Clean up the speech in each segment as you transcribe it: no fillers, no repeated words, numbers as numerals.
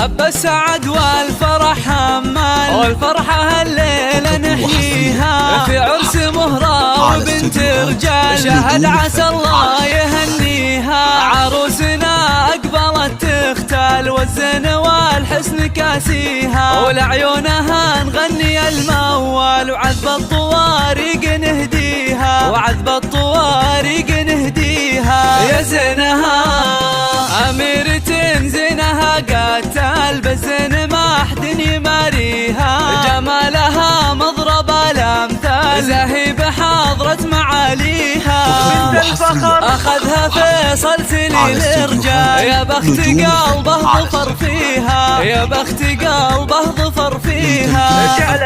هب السعد والفرح همال، والفرحة الليلة نحييها في عرس مهرة وبنت رجال، شهد عسى الله يهنيها. عروسنا أقبلت تختال والزين والحسن كاسيها، ولعيونها نغني الموال، وعذب الطوارق نهديها، وعذب الطوارق نهديها. يا زينها أميرة زينها قتال، بالزين ما حد يماريها، جمالها مضرب الأمثال، زاهي بحضرة معاليها. بنت الفخر أخذها فيصل سليل الرجال، يا بخت قلبه ظفر فيها، يا بخت قلبه ظفر فيها. جعل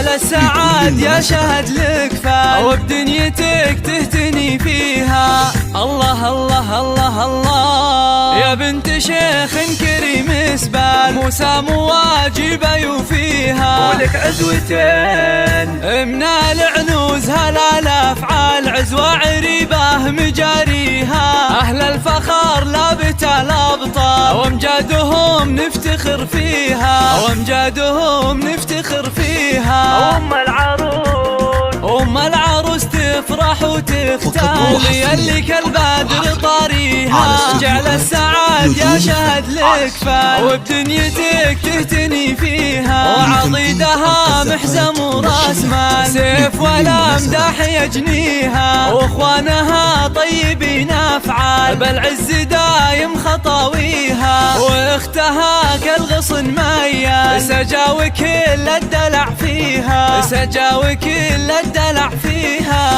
السعاد يا شهد لك فال، وبدنيتك تهتني فيها. الله الله الله الله يا بنت شيخ كريم سبال، موسى مواجبه يوفيها، ولك عزوتين من العنوز هلال افعال، عزوة عريبه مجاريها. اهل الفخر لابت الابطال، وامجادهم نفتخر فيها، وامجادهم نفتخر فيها. ام العروس تفرح وتختال، يلي كالبدر طاريها. جعل السعاد يا شهد لك فال، وبدنيتك تهتني فيها، وعضيدها محزم وراس مال، سيف والامداح يجنيها. واخوانها طيبين افعال، بالعز دايم خطاويها، واختها كالغصن ميال، سجاوي كل الدلع فيها، سجاوي كل الدلع فيها.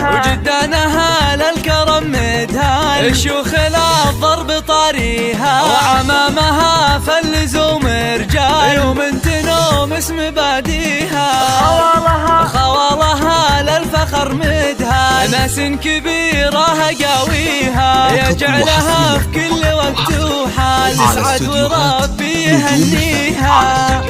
وجدانها للكرم مدهان، الشيوخ للضرب طاريها، وعمامها فاللزوم رجال، ومن تنوم اسم باديها. خوالها للفخر مدهان، ناس كبيرة قاويها، يجعلها في كل وقت وحال، يسعد وربي يهنيها.